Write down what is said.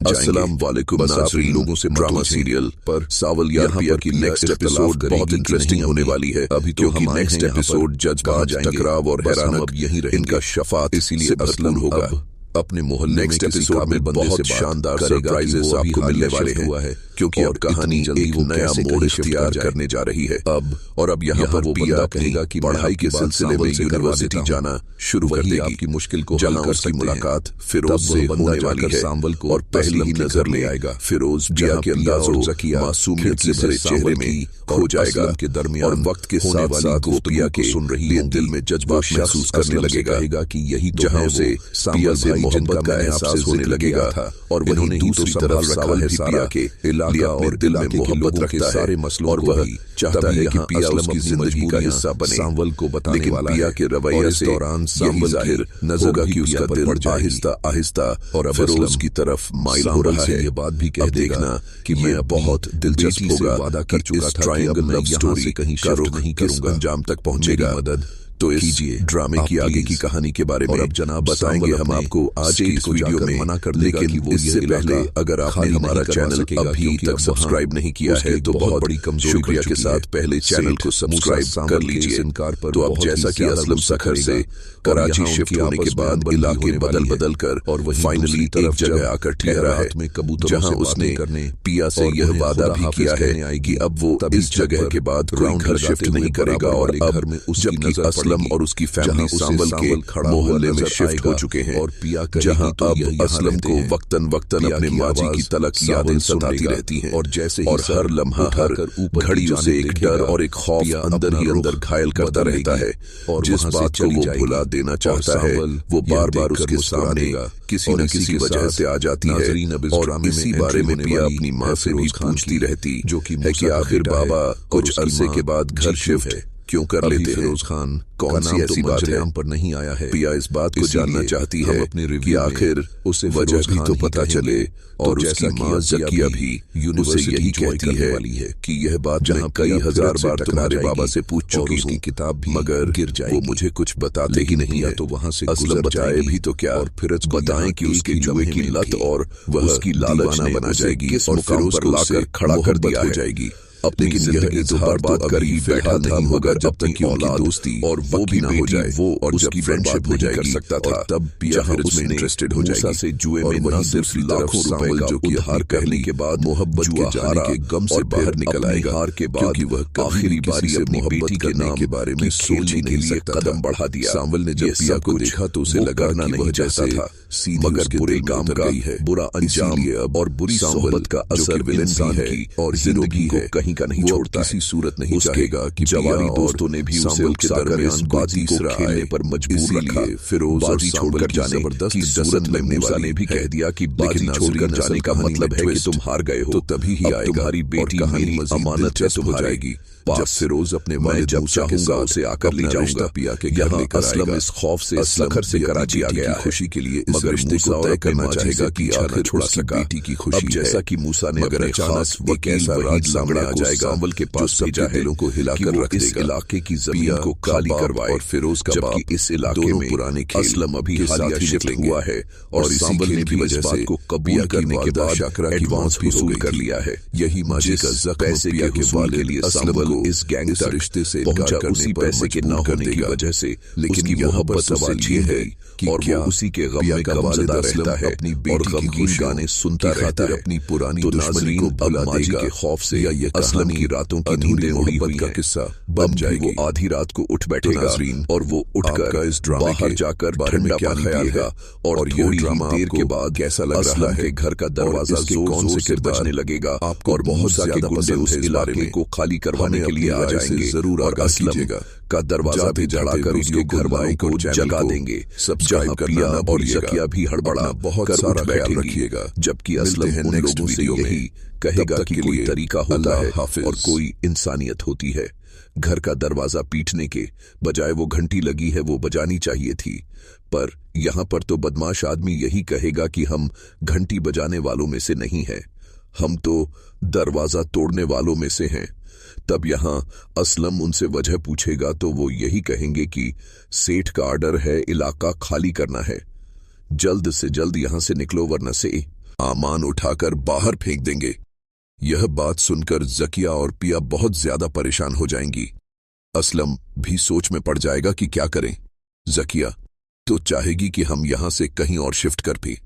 अस्सलाम वालेकुम नाज़रीन, लोगों से ड्रामा सीरियल पर सावल यार पिया की नेक्स्ट एपिसोड बहुत इंटरेस्टिंग होने वाली है। अभी तो क्योंकि नेक्स्ट एपिसोड जज्बात, टकराव और हैरानक यहीं इनका शफात इसीलिए भरपूर होगा। अपने मोहल्ले नेक्स्ट एपिसोड में बहुत शानदार सरप्राइजेस आपको मिलने वाले हैं, क्योंकि अब कहानी एक नया मोड़ इख्तियार करने जा रही है। अब यहाँ पर वो पिया कहेगा कि पढ़ाई के सिलसिले में यूनिवर्सिटी जाना शुरू कर देगी, आपकी मुश्किल को जहाँ उसकी मुलाकात फिरोज से होने वाली है और पहली ही नजर ले आएगा फिरोज पिया के अंदाज और मासूमियत से भरे चेहरे में खो जाएगा के दरमियान और वक्त के साथ साथ वो पिया के सुन रही दिल में जज्बात महसूस करने लगेगा कि यही जहाँ उसे पिया से मोहब्बत का एहसास होने लगेगा और वहीं दूसरी तरफ सावल भी पिया के इलाका और दिल में मोहब्बत रखता है सारे मसलों और वह चाहता है कि पिया उसकी जिंदगी का हिस्सा बने। सावल को बताने वाला पिया के रवैये से दौरान सावल जाहिर नजर होगा कि उसका दिल आहिस्ता आहिस्ता और फिरोज की तरफ माइल हो रहा है। ये बात भी कह देखना कि मैं बहुत दिलचस्प होगा, वादा कर चुका था ट्रायंगल लव स्टोरी से कहीं शुरू नहीं करूंगा, अंजाम तक पहुंचेगा। मदद तो इस ड्रामे की आगे की कहानी के बारे में अब जनाब बताएंगे हम आपको आज के इस वीडियो में मना कर देगा। लेकिन इससे पहले अगर आपने हमारा चैनल अभी तक सब्सक्राइब नहीं किया है तो बहुत बड़ी शुक्रिया के साथ पहले चैनल को सब्सक्राइब कर लीजिए। तो अब जैसा कि असलम सखर से कराची शिफ्ट होने के बाद इलाके बदल कर और फाइनली एक जगह आकर ठहरा है, जहां उसने पिया से यह वादा भी किया है कि अब वो इस जगह के बाद कोई घर शिफ्ट नहीं करेगा। और अब जबकि असलम और उसकी फैमिली सावल के मोहल्ले में शिफ्ट हो चुके हैं और पिया जहां अब असलम को वक्तन अपने माजी की तलक यादें सताती रहती हैं और जैसे और हर लम्हा हर घड़ी उसे एक डर और एक खौफ अंदर ही अंदर घायल करता रहता है। और जिस बात को वो भुला देना चाहता है वो बार बार उसके सामने किसी न किसी वजह से आ जाती है। और इसी बारे में पिया अपनी माँ से भी पूछती रहती है कि आखिर बाबा कुछ अरसे के बाद घर शिफ्ट क्यों कर लेते फिरोज खान, कौन सी ऐसी बात है पर नहीं आया है। पिया इस बात को जानना चाहती है कि आखिर उसे वजह भी तो पता चले। और उसकी माँ जकिया भी उसे यही कहती है कि यह बात मैं कई हजार बार तुम्हारे बाबा से पूछ चुकी हूँ, किताब भी मगर गिर जाए वो मुझे कुछ बताते ही नहीं है। तो वहाँ से असलम बताए भी तो क्या और फिर बताएं कि उसके जुए की लत और वह उसकी लालच बना जाएगी और फिरोज को लाकर खड़ा कर दिया जाएगी। अपनी जिंदगी तो बर्बाद कर ही बैठा नहीं होगा जब तक कि औलाद दोस्ती और वो भी ना हो जाए वो और उसकी फ्रेंडशिप हो जाए कर सकता था। तब जहां उसमें इंटरेस्टेड हो जाएगी से जुए में न सिर्फ लाखों रुपए जो कि हार करने के बाद मोहब्बत के जाने के गम से बाहर निकल आएगा। हार के बाद वह आखिरी बारी अपनी बेटी के नाम के बारे में सोचने के लिए कदम बढ़ा दिया। सावल ने जब पिया को देखा तो उसे लगा नहीं चाहता था मगर बुरे काम का बुरा अंजाम और बुरी सोहबत का असर इंसान की और जिंदगी को कहीं का नहीं छोड़ता, किसी सूरत नहीं चाहेगा कि जवानी दोस्तों ने भी उसे के दरमियान बाजी को खेलने पर मजबूर रखा। फिरोज बाजी छोड़कर जाने की सूरत में मूसा ने भी कह दिया कि बाजी छोड़कर जाने का मतलब है कि तुम हार गए हो, तो तभी ही आएगा तुम्हारी बेटी मेरी अमानत है तो हारेगी। जब फिरोज अपने मैं जब चाहूंगा उसे आकर ले जाऊंगा पिया के घर लेकर असलम इस खौफ से सखर से कराची आ गया खुशी के लिए मगर रिश्ते को तय करना चाहेगा कि आखिर छोड़ा सका बेटी की खुशी जैसा कि मूसा ने मगर अचानक वो कैसा राज सामने आ जाएगा सावल के पास भेजा है लोगों को हिलाकर रख देगा, इस इलाके की जमीन को खाली करवाए और फिरोज का जबकि इस इलाके में पुराने असलम अभी हालिया शिफ्ट हुआ है और सावल ने भी इस बात को कबूल करने के बाद शाकरा की एडवांस भी वसूल कर लिया है। यही माजी का पैसे के वसूल के लिए सावल इस गैंग तक रिश्ते से पहुंचा उसी पैसे के न होने की वजह से, लेकिन मोहब्बत सवाल ये है कि और वो उसी के गम में गमज़दा रहता है अपनी बेटी की गाने सुनता रहता है अपनी पुरानी दुश्मनी को भुला देगा के खौफ से। या ये असलम की रातों की नींदें मोहब्बत का किस्सा बन जाएगी। वो आधी रात को उठ बैठेगा और वो उठकर इस ड्रामे बाहर जाकर ठंडा पानी पिएगा और थोड़ी देर के बाद कैसा लग रहा है घर का दरवाजा कौन से किर बजने लगेगा आपको और बहुत ज्यादा गुंडे उस इलाके को खाली करवाने के लिए आ जाएंगे जरूर और असलम का दरवाजा भी जड़ाकर उसके घर वालों को जगा देंगे। सब्सक्राइब करना और जकिया भी हड़बड़ा बहुत सारा ख्याल रखिएगा। जबकि असलम नेक्स्ट वीडियो में ही कहेगा कि कोई तरीका होता है और कोई इंसानियत होती है। घर का दरवाजा पीटने के बजाय वो घंटी लगी है वो बजानी चाहिए थी, पर यहाँ पर तो बदमाश आदमी यही कहेगा कि हम घंटी बजाने वालों में से नहीं है, हम तो दरवाजा तोड़ने वालों में से हैं। तब यहाँ असलम उनसे वजह पूछेगा तो वो यही कहेंगे कि सेठ का आर्डर है, इलाका खाली करना है, जल्द से जल्द यहाँ से निकलो वरना से सामान उठाकर बाहर फेंक देंगे। यह बात सुनकर जकिया और पिया बहुत ज्यादा परेशान हो जाएंगी। असलम भी सोच में पड़ जाएगा कि क्या करें। जकिया तो चाहेगी कि हम यहां से कहीं और शिफ्ट कर भी